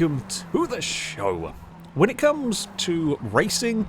welcome to the show. When it comes to racing,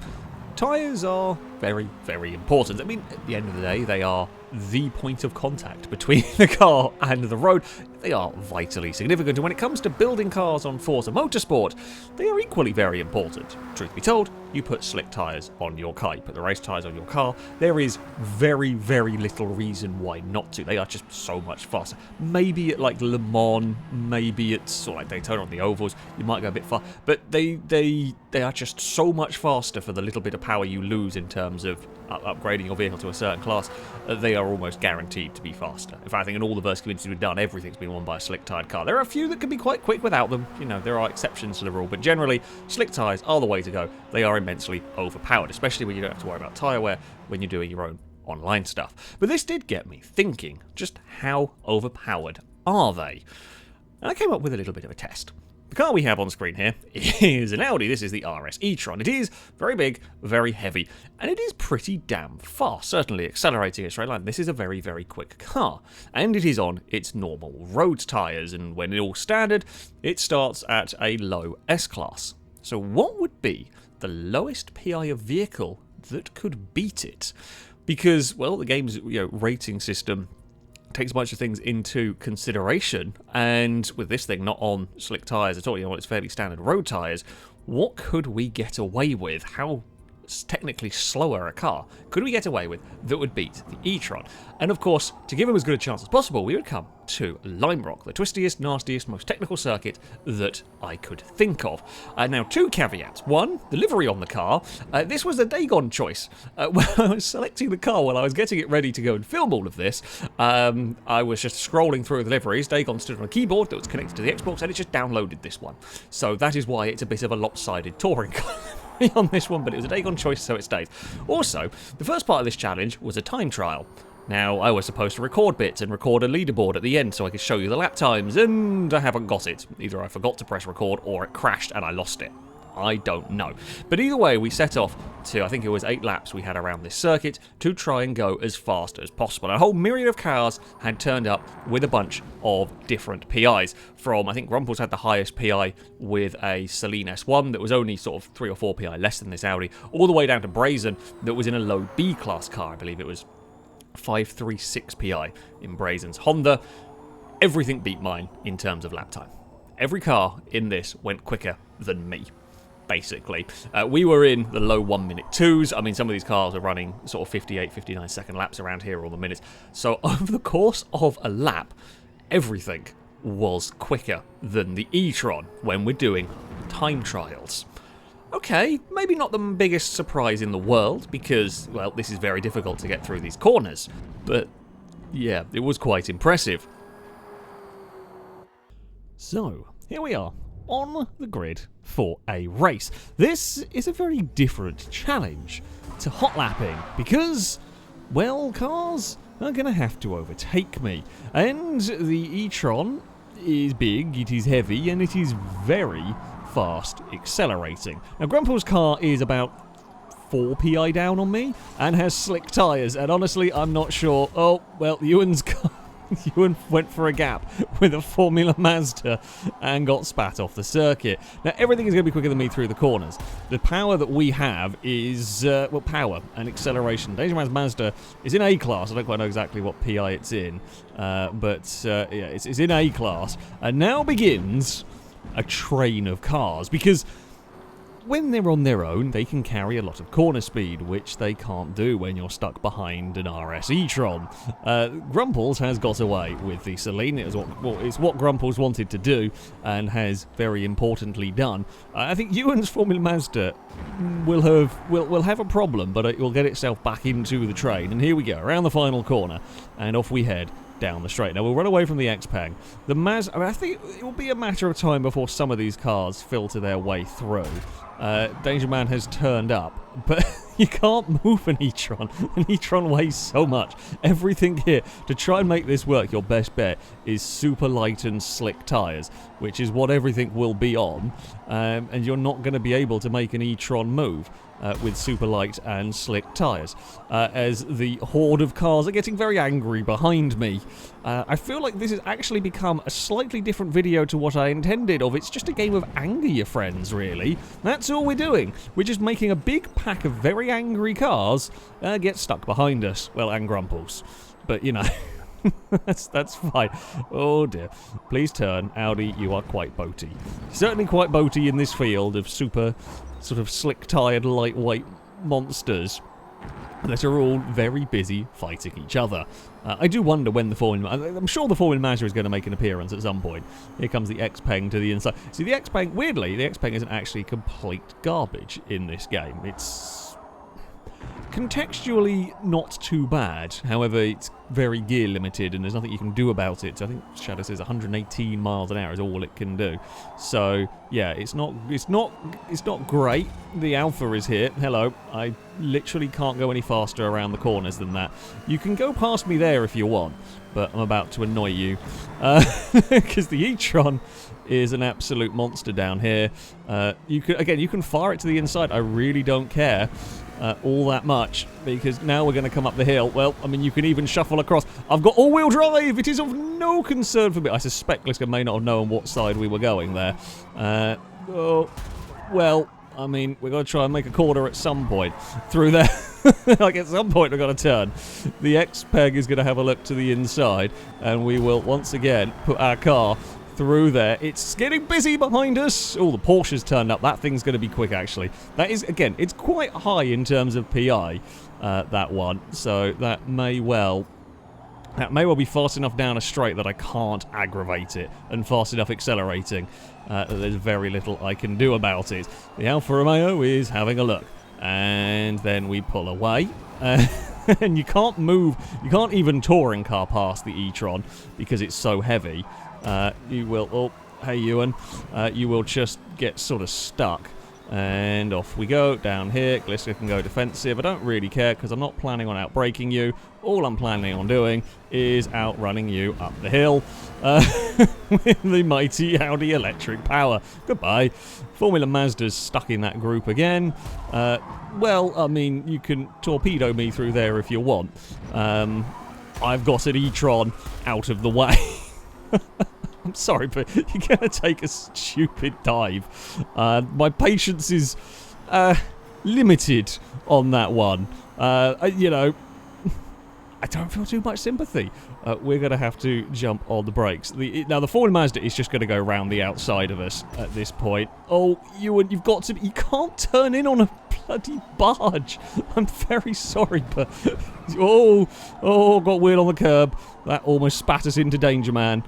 tyres are very, very important. I mean, at the end of the day, they are the point of contact between the car and the road. They are vitally significant, and when it comes to building cars on Forza Motorsport, they are equally very important. Truth be told, you put slick tyres on your car, you put the race tyres on your car, there is very, very little reason why not to. They are just so much faster. Maybe at like Le Mans, maybe at sort of like Daytona on the ovals, you might go a bit far, but they are just so much faster for the little bit of power you lose in terms of upgrading your vehicle to a certain class. They are almost guaranteed to be faster. In fact, I think in all the vertical communities we've done, everything's been won by a slick-tyred car. There are a few that can be quite quick without them. You know, there are exceptions to the rule, but generally, slick tyres are the way to go. They are immensely overpowered, especially when you don't have to worry about tyre wear when you're doing your own online stuff. But this did get me thinking, just how overpowered are they? And I came up with a little bit of a test. The car we have on screen here is an Audi. This is the RS E-Tron. It is very big, very heavy, and it is pretty damn fast, certainly accelerating at a straight line. This is a very, very quick car, and it is on its normal road tyres, and when all standard, it starts at a low S-Class. So what would be the lowest PI of vehicle that could beat it? Because, well, the game's rating system takes a bunch of things into consideration, and with this thing not on slick tyres at all, it's fairly standard road tyres, what could we get away with? How technically slower a car could we get away with that would beat the E-Tron? And of course, to give him as good a chance as possible, we would come to Lime Rock, the twistiest, nastiest, most technical circuit that I could think of. Now, two caveats. One, the livery on the car. This was a Dagon choice. When I was selecting the car, while I was getting it ready to go and film all of this, I was just scrolling through the liveries. Dagon stood on a keyboard that was connected to the Xbox, and it just downloaded this one. So that is why it's a bit of a lopsided touring car on this one, but it was a Dagon choice, so it stays. Also, the first part of this challenge was a time trial. Now, I was supposed to record bits and record a leaderboard at the end so I could show you the lap times, and I haven't got it. Either I forgot to press record or it crashed and I lost it. I don't know. But either way, we set off to, I think it was 8 laps we had around this circuit to try and go as fast as possible. A whole myriad of cars had turned up with a bunch of different PIs. From, I think Grumple's had the highest PI with a Celine S1 that was only sort of 3 or 4 PI less than this Audi, all the way down to Brazen that was in a low B-class car. I believe it was 536 PI in Brazen's Honda. Everything beat mine in terms of lap time. Every car in this went quicker than me, basically. We were in the low 1-minute 2s. I mean, some of these cars are running sort of 58, 59 second laps around here all the minutes. So over the course of a lap, everything was quicker than the E-Tron when we're doing time trials. Okay, maybe not the biggest surprise in the world, because, well, this is very difficult to get through these corners. But, yeah, it was quite impressive. So, here we are, on the grid for a race. This is a very different challenge to hot lapping, because, well, cars are going to have to overtake me. And the E-Tron is big, it is heavy, and it is very fast accelerating. Now, Grumple's car is about 4 PI down on me and has slick tyres, and honestly, I'm not sure. Oh, well, Ewan's car, Ewan went for a gap with a Formula Mazda and got spat off the circuit. Now, everything is going to be quicker than me through the corners. The power that we have is, well, power and acceleration. Danger Man's Mazda is in A-class. I don't quite know exactly what PI it's in, but yeah, it's in A-class. And now begins a train of cars, because when they're on their own, they can carry a lot of corner speed, which they can't do when you're stuck behind an RS E-Tron. Grumples has got away with the Celine. It's what Grumples wanted to do, and has very importantly done. I think Ewan's Formula Mazda will have a problem, but it will get itself back into the train. And here we go, around the final corner, and off we head down the straight. Now, we'll run away from the X-Pang. The Mazda, I think it will be a matter of time before some of these cars filter their way through. Danger Man has turned up, but you can't move an E-Tron. An E-Tron weighs so much. Everything here, to try and make this work, your best bet is super light and slick tyres, which is what everything will be on, and you're not going to be able to make an E-Tron move. with super light and slick tyres, as the horde of cars are getting very angry behind me. I feel like this has actually become a slightly different video to what I intended of. It's just a game of anger your friends, really. That's all we're doing. We're just making a big pack of very angry cars get stuck behind us. Well, and Grumples. But, you know... that's fine. Oh dear. Please turn. Audi, you are quite boaty. Certainly quite boaty in this field of super sort of slick-tired, lightweight monsters that are all very busy fighting each other. I do wonder when the Formula... I'm sure the Formula Mazda is going to make an appearance at some point. Here comes the X-Peng to the inside. See, the X-Peng, weirdly, the X-Peng isn't actually complete garbage in this game. It's... contextually not too bad. However, it's very gear limited and there's nothing you can do about it. I think Shadow says 118 miles an hour is all it can do. So yeah, it's not great. The Alpha is here. Hello. I literally can't go any faster around the corners than that. You can go past me there if you want, but I'm about to annoy you because the E-Tron is an absolute monster down here. You can fire it to the inside. I really don't care all that much, because now we're going to come up the hill. Well, I mean, you can even shuffle across. I've got all-wheel drive. It is of no concern for me. I suspect Gliska may not have known what side we were going there. Oh, well, I mean, we're going to try and make a corner at some point through there. Like, at some point we're going to turn. The X-Peg is going to have a look to the inside, and we will once again put our car through there. It's getting busy behind us. Oh, the Porsche's turned up. That thing's going to be quick, actually. That is, again, it's quite high in terms of PI, that one. So that may well be fast enough down a straight that I can't aggravate it, and fast enough accelerating that there's very little I can do about it. The Alfa Romeo is having a look, and then we pull away. And you can't move, you can't even touring car past the E-Tron because it's so heavy. You will, oh, hey Ewan, you will just get sort of stuck. And off we go, down here. Gliska can go defensive. I don't really care because I'm not planning on outbraking you. All I'm planning on doing is outrunning you up the hill with the mighty Audi electric power. Goodbye. Formula Mazda's stuck in that group again. Well, I mean, you can torpedo me through there if you want. I've got an E-Tron out of the way. I'm sorry, but you're going to take a stupid dive. My patience is limited on that one. You know, I don't feel too much sympathy. We're going to have to jump on the brakes. Now, the Formula Mazda is just going to go round the outside of us at this point. Oh, you've got to... You can't turn in on a bloody barge. I'm very sorry, but... Oh, got wheel on the curb. That almost spat us into Danger Man.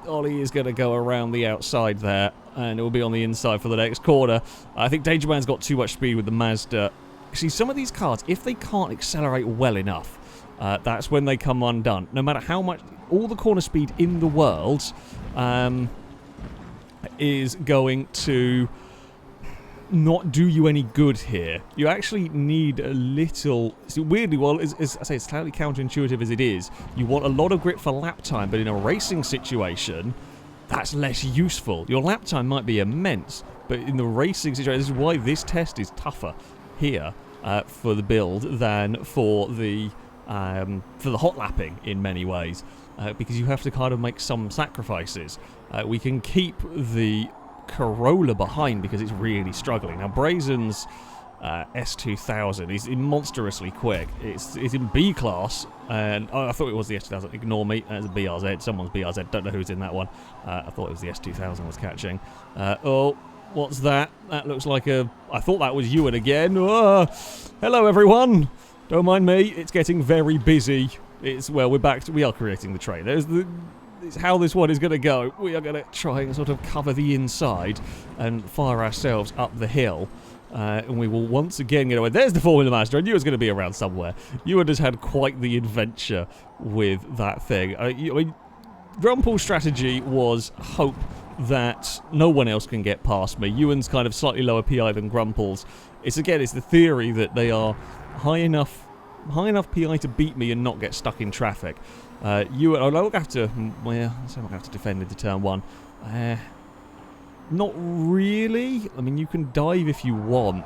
Ollie is going to go around the outside there, and it will be on the inside for the next corner. I think Danger Man's got too much speed with the Mazda. See, some of these cars, if they can't accelerate well enough, that's when they come undone. No matter how much, all the corner speed in the world is going to not do you any good here. You actually need a little... See, weirdly, well, as I say, it's slightly counterintuitive as it is, you want a lot of grip for lap time, but in a racing situation, that's less useful. Your lap time might be immense, but in the racing situation, this is why this test is tougher here for the build than for the hot lapping in many ways, because you have to kind of make some sacrifices. We can keep the Corolla behind because it's really struggling. Now, Brazen's S2000 is monstrously quick. It's in B class, and I thought it was the S2000. Ignore me. It's a BRZ. Someone's BRZ. Don't know who's in that one. I thought it was the S2000 was catching. Oh, what's that? That looks like a... I thought that was Ewan again. Hello, everyone. Don't mind me. It's getting very busy. Well, we're back to... We are creating the train. It's how this one is going to go. We are going to try and sort of cover the inside and fire ourselves up the hill. And we will once again get away. There's the Formula Master. I knew it was going to be around somewhere. Ewan has had quite the adventure with that thing. I mean, Grumple's strategy was hope that no one else can get past me. Ewan's kind of slightly lower PI than Grumple's. It's the theory that they are high enough PI to beat me and not get stuck in traffic. Ewan, I'll have to, well, I'm going to have to defend into turn one. Not really. I mean, you can dive if you want,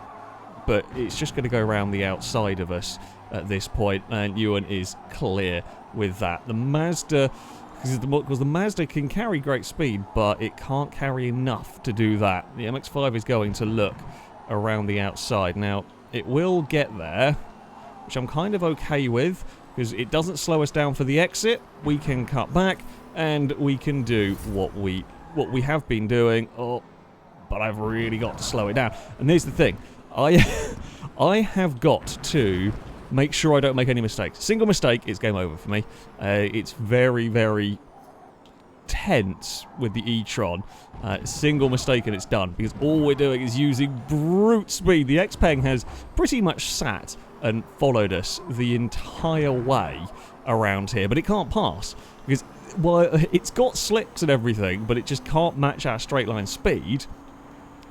but it's just going to go around the outside of us at this point, and Ewan is clear with that. The Mazda, because the Mazda can carry great speed, but it can't carry enough to do that. The MX-5 is going to look around the outside. Now, it will get there, which I'm kind of okay with, because it doesn't slow us down for the exit. We can cut back, and we can do what we have been doing. Oh, but I've really got to slow it down. And here's the thing. I have got to make sure I don't make any mistakes. Single mistake, it's game over for me. It's very, very tense with the E-Tron. Single mistake and it's done, because all we're doing is using brute speed. The Xpeng has pretty much sat and followed us the entire way around here, but it can't pass, because, well, it's got slicks and everything, but it just can't match our straight line speed.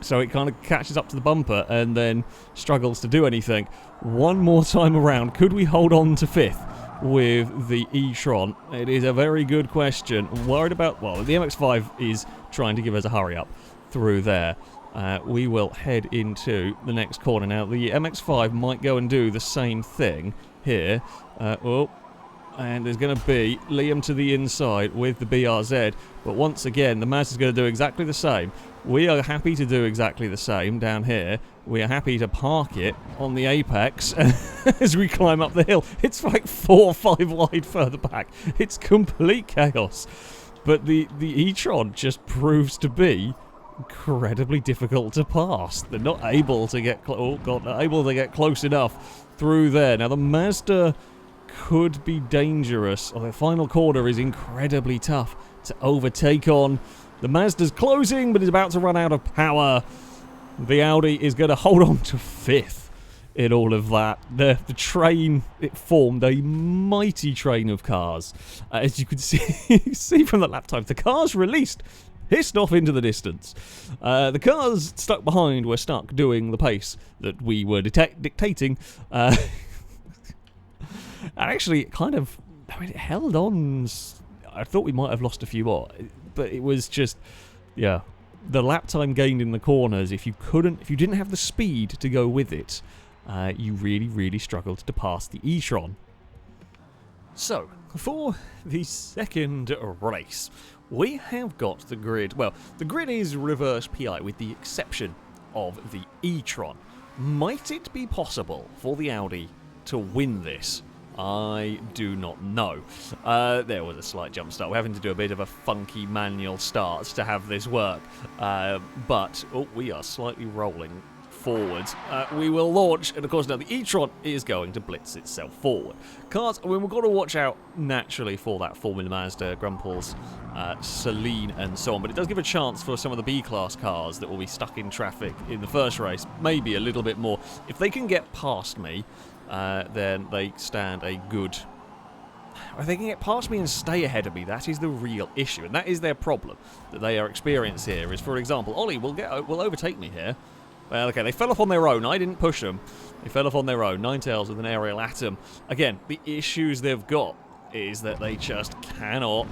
So it kind of catches up to the bumper and then struggles to do anything. One more time around, could we hold on to 5th with the E-Tron? It is a very good question. I'm worried about, well, the MX-5 is trying to give us a hurry up through there. We will head into the next corner. Now, the MX-5 might go and do the same thing here. And there's going to be Liam to the inside with the BRZ. But once again, the Mazda's going to do exactly the same. We are happy to do exactly the same down here. We are happy to park it on the apex as we climb up the hill. It's like 4 or 5 wide further back. It's complete chaos. But the E-Tron just proves to be incredibly difficult to pass. They're not able to get close enough through there. Now the Mazda could be dangerous. The final corner is incredibly tough to overtake on. The Mazda's closing, but is about to run out of power. The Audi is going to hold on to 5th in all of that. The train, it formed a mighty train of cars. As you can see from the lap time, the cars released, hissed off into the distance. The cars stuck behind were stuck doing the pace that we were dictating. And actually, it kind of, it held on. I thought we might have lost a few more, but it was just, yeah, the lap time gained in the corners. If you didn't have the speed to go with it, you really, really struggled to pass the E-Tron. So, for the second race, we have got the grid. Well, the grid is reverse PI with the exception of the E-Tron. Might it be possible for the Audi to win this? I do not know. There was a slight jump start. We're having to do a bit of a funky manual start to have this work. But we are slightly rolling forwards. We will launch, and of course now the E-Tron is going to blitz itself forward. Cars, I mean, we've got to watch out naturally for that Formula Mazda, Grumpels, Celine and so on, but it does give a chance for some of the B-class cars that will be stuck in traffic in the first race, maybe a little bit more. If they can get past me, then they stand a good... If they can get past me and stay ahead of me, that is the real issue, and that is their problem that they are experiencing here. Is, for example, Ollie will overtake me here. Well, okay, they fell off on their own. I didn't push them. They fell off on their own. Ninetales with an aerial atom. Again, the issues they've got is that they just cannot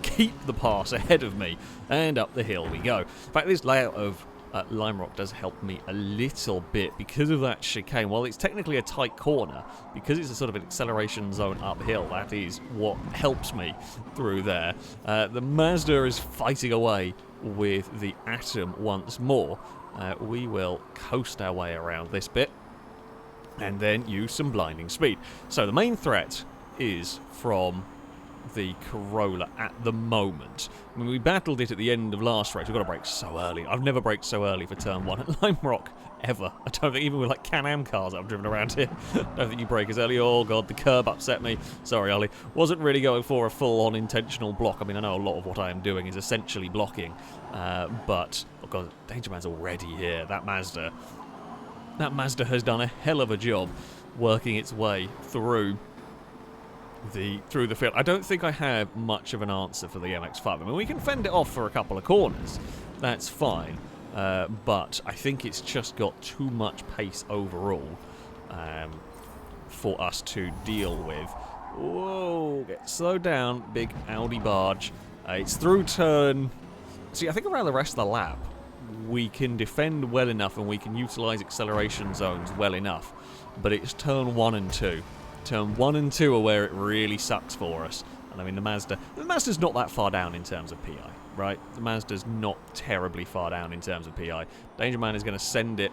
keep the pass ahead of me, and up the hill we go. In fact, this layout of Lime Rock does help me a little bit because of that chicane. While it's technically a tight corner, because it's a sort of an acceleration zone uphill, that is what helps me through there. The Mazda is fighting away with the Atom once more. We will coast our way around this bit and then use some blinding speed. So the main threat is from the Corolla at the moment. I mean, we battled it at the end of last race. We've got to brake so early. I've never braked so early for turn 1 at Lime Rock, ever. I don't think, even with like Can-Am cars that I've driven around here, I don't think you brake as early. Oh god, the curb upset me. Sorry, Ollie. Wasn't really going for a full-on intentional block. I mean, I know a lot of what I am doing is essentially blocking, but, oh god, Danger Man's already here. That Mazda has done a hell of a job working its way through the field. I don't think I have much of an answer for the MX-5. I mean, we can fend it off for a couple of corners. That's fine. But I think it's just got too much pace overall for us to deal with. Whoa, get slowed down. Big Audi barge. It's through turn... See, I think around the rest of the lap, we can defend well enough and we can utilise acceleration zones well enough, but it's turn 1 and 2. Turn 1 and 2 are where it really sucks for us. And I mean, the Mazda's not that far down in terms of PI, right? The Mazda's not terribly far down in terms of PI. Danger Man is going to send it,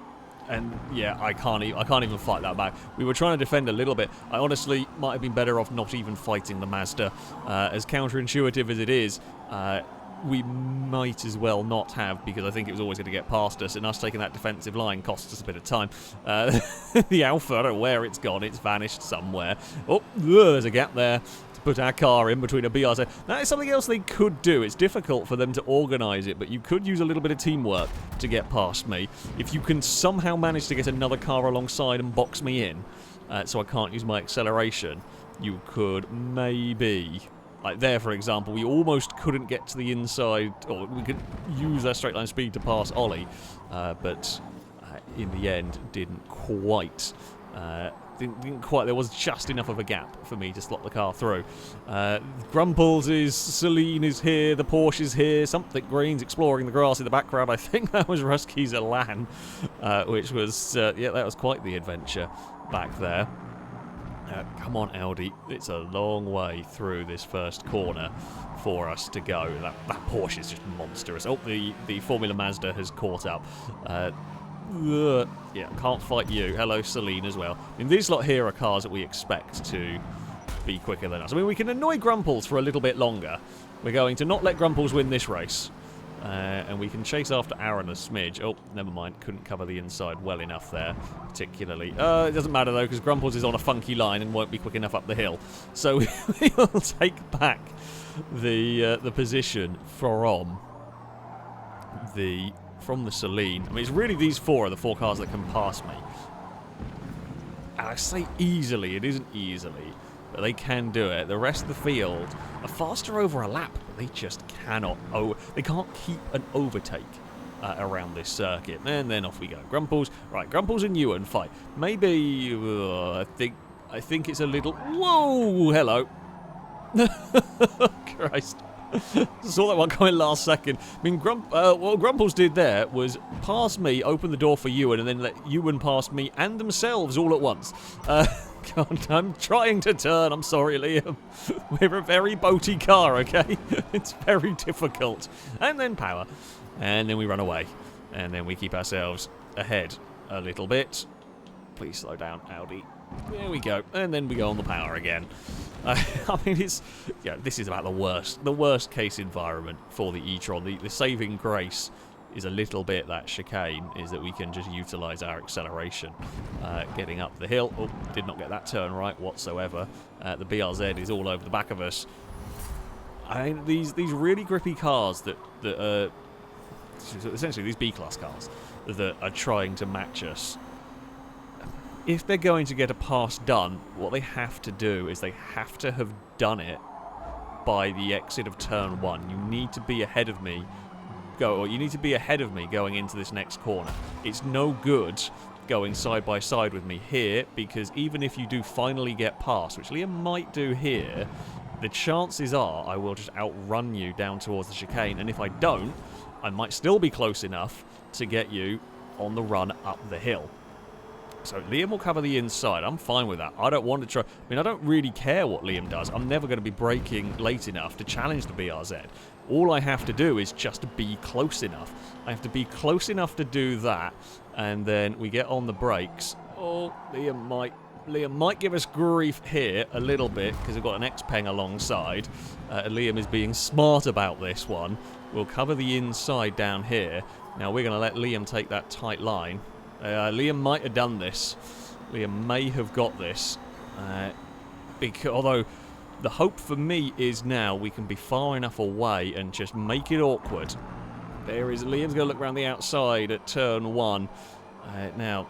and yeah, I can't even fight that back. We were trying to defend a little bit. I honestly might have been better off not even fighting the Mazda. As counterintuitive as it is, we might as well not have, because I think it was always going to get past us, and us taking that defensive line cost us a bit of time. The Alpha, I don't know where it's gone. It's vanished somewhere. Oh, there's a gap there to put our car in between a BRZ. That is something else they could do. It's difficult for them to organise it, but you could use a little bit of teamwork to get past me. If you can somehow manage to get another car alongside and box me in, so I can't use my acceleration, you could maybe... Like there, for example, we almost couldn't get to the inside, or we could use our straight line speed to pass Ollie, but in the end didn't quite. Didn't quite. There was just enough of a gap for me to slot the car through. Grumples is, Celine is here, the Porsche is here, something green's exploring the grass in the background. I think that was Ruski's Elan, which was, yeah, that was quite the adventure back there. Come on, Audi. It's a long way through this first corner for us to go. That Porsche is just monstrous. Oh, the Formula Mazda has caught up. Yeah, can't fight you. Hello, Celine, as well. I mean, these lot here are cars that we expect to be quicker than us. I mean, we can annoy Grumples for a little bit longer. We're going to not let Grumples win this race. And we can chase after Aaron a smidge. Oh, never mind. Couldn't cover the inside well enough there, particularly. It doesn't matter, though, because Grumples is on a funky line and won't be quick enough up the hill. So we'll take back the position from the Celine. I mean, it's really these four are the four cars that can pass me. And I say easily. It isn't easily. But they can do it. The rest of the field are faster over a lap, but they just cannot. They can't keep an overtake around this circuit. And then off we go. Grumples, right? Grumples and Ewan fight. Maybe I think it's a little. Whoa! Hello. Christ. Saw that one coming last second. I mean, what Grumples did there was pass me, open the door for Ewan, and then let Ewan pass me and themselves all at once. God, I'm trying to turn. I'm sorry, Liam. We're a very boaty car, okay? It's very difficult. And then power. And then we run away. And then we keep ourselves ahead a little bit. Please slow down, Audi. There we go. And then we go on the power again. I mean, this is about the worst case environment for the E-Tron. The saving grace is a little bit that chicane, is that we can just utilise our acceleration getting up the hill. Oh, did not get that turn right whatsoever. The BRZ is all over the back of us. I mean, these really grippy cars that essentially these B-class cars that are trying to match us, if they're going to get a pass done, what they have to do is they have to have done it by the exit of turn 1. You need to be ahead of me. You need to be ahead of me going into this next corner. It's no good going side by side with me here, because even if you do finally get past, which Liam might do here, the chances are I will just outrun you down towards the chicane, and if I don't, I might still be close enough to get you on the run up the hill. So Liam will cover the inside. I'm fine with that. I don't want to try... I mean, I don't really care what Liam does. I'm never going to be braking late enough to challenge the BRZ. All I have to do is just be close enough. I have to be close enough to do that, and then we get on the brakes. Oh, Liam might give us grief here a little bit, because we've got an X-Peng alongside. Liam is being smart about this one. We'll cover the inside down here. Now we're going to let Liam take that tight line. Liam might have done this. Liam may have got this. Although the hope for me is now we can be far enough away and just make it awkward. There is Liam's going to look around the outside at turn 1. Now,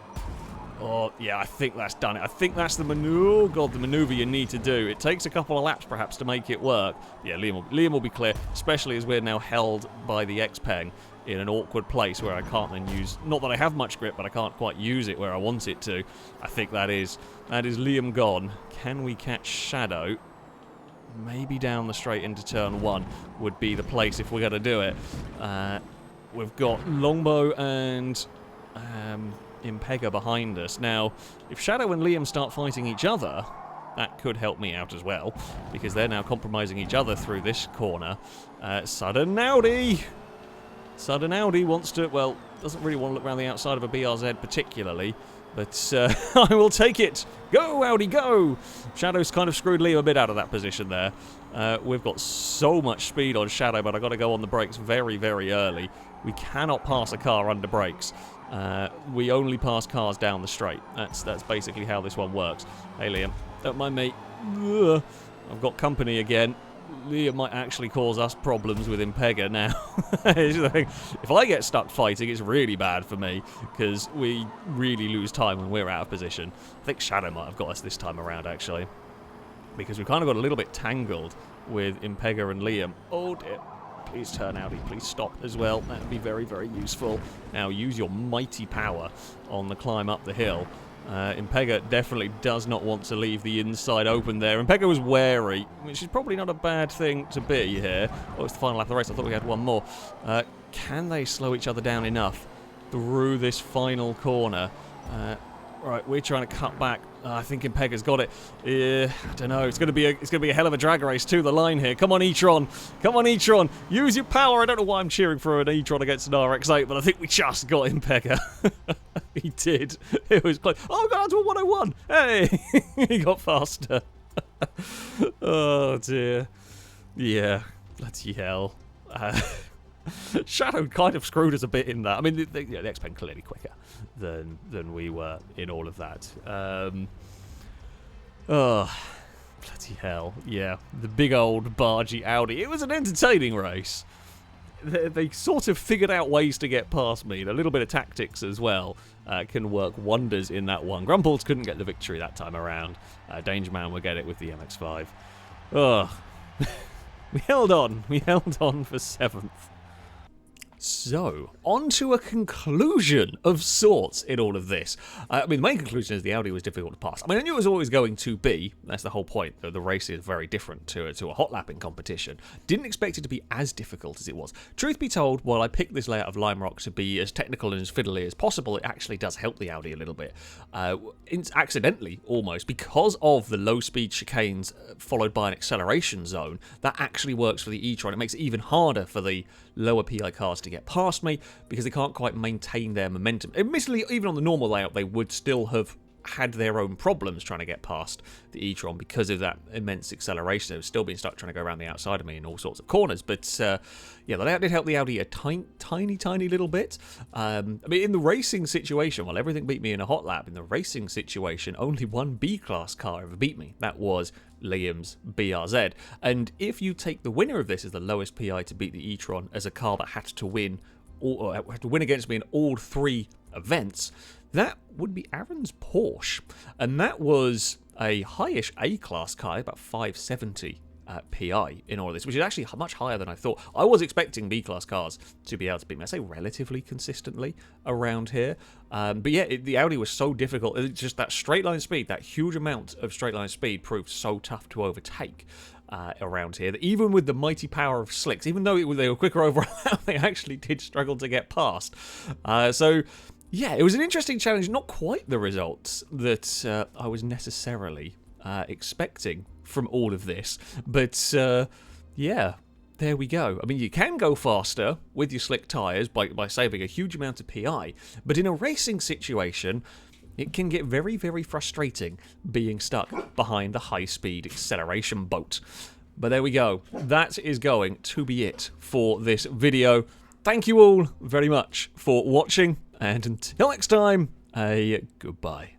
oh yeah, I think that's done it. I think that's the the manoeuvre you need to do. It takes a couple of laps perhaps to make it work. Yeah, Liam will be clear, especially as we're now held by the X-Peng in an awkward place where I can't then use... Not that I have much grip, but I can't quite use it where I want it to. I think that is Liam gone. Can we catch Shadow? Maybe down the straight into turn 1 would be the place if we're going to do it. we've got Longbow and Impega behind us. Now, if Shadow and Liam start fighting each other, that could help me out as well, because they're now compromising each other through this corner. Sudden Audi! Sudden Audi wants to, well, doesn't really want to look around the outside of a BRZ particularly, but I will take it. Go, Audi, go! Shadow's kind of screwed Liam a bit out of that position there. We've got so much speed on Shadow, but I've got to go on the brakes very, very early. We cannot pass a car under brakes. We only pass cars down the straight. That's basically how this one works. Hey, Liam, don't mind me. Ugh. I've got company again. Liam might actually cause us problems with Impega now. If I get stuck fighting, it's really bad for me, because we really lose time when we're out of position. I think Shadow might have got us this time around, actually, because we kind of got a little bit tangled with Impega and Liam. Oh dear. Please turn, Audi. Please stop as well. That would be very, very useful. Now, use your mighty power on the climb up the hill. Impega definitely does not want to leave the inside open there. Impega was wary, which is probably not a bad thing to be here. Oh, it's the final lap of the race. I thought we had one more. Can they slow each other down enough through this final corner? Right, we're trying to cut back. I think Impega's got it. I don't know. It's going to be a hell of a drag race to the line here. Come on, E-Tron. Come on, E-Tron. Use your power. I don't know why I'm cheering for an E-Tron against an RX-8, but I think we just got Impega. He did. It was close. Oh, we got out to a 101. Hey, he got faster. Oh dear. Yeah. Bloody hell. Shadow kind of screwed us a bit in that. I mean, the X-Pen clearly quicker than we were in all of that. Oh, bloody hell. Yeah, the big old bargy Audi. It was an entertaining race. They sort of figured out ways to get past me. A little bit of tactics as well can work wonders in that one. Grumples couldn't get the victory that time around. Danger Man will get it with the MX-5. Ugh. We held on. We held on for 7th. So, on to a conclusion of sorts in all of this. I mean, the main conclusion is the Audi was difficult to pass. I mean, I knew it was always going to be. That's the whole point. The race is very different to a hot lapping competition. Didn't expect it to be as difficult as it was. Truth be told, while I picked this layout of Lime Rock to be as technical and as fiddly as possible, it actually does help the Audi a little bit. Accidentally, almost, because of the low-speed chicanes followed by an acceleration zone, that actually works for the E-Tron. It makes it even harder for the lower PI cars to get past me because they can't quite maintain their momentum. Admittedly, even on the normal layout, they would still have had their own problems trying to get past the E-Tron because of that immense acceleration. They were still being stuck trying to go around the outside of me in all sorts of corners. But yeah, the layout did help the Audi a tiny little bit. I mean, in the racing situation, while everything beat me in a hot lap, in the racing situation, only one B-class car ever beat me. That was Liam's BRZ. And if you take the winner of this as the lowest PI to beat the E-Tron as a car that had to win, or had to win against me in all 3 events, that would be Aaron's Porsche. And that was a highish A-class car, about 570 PI in all of this, which is actually much higher than I thought. I was expecting B-class cars to be able to beat me, I say relatively consistently around here. But yeah, the Audi was so difficult. It's just that straight line speed, that huge amount of straight line speed proved so tough to overtake around here, that even with the mighty power of slicks, even though they were quicker overall, they actually did struggle to get past. So yeah, it was an interesting challenge, not quite the results that I was necessarily expecting from all of this, but yeah, there we go. I mean, you can go faster with your slick tyres by saving a huge amount of PI, but in a racing situation, it can get very, very frustrating being stuck behind the high-speed acceleration boat. But there we go. That is going to be it for this video. Thank you all very much for watching, and until next time, a goodbye.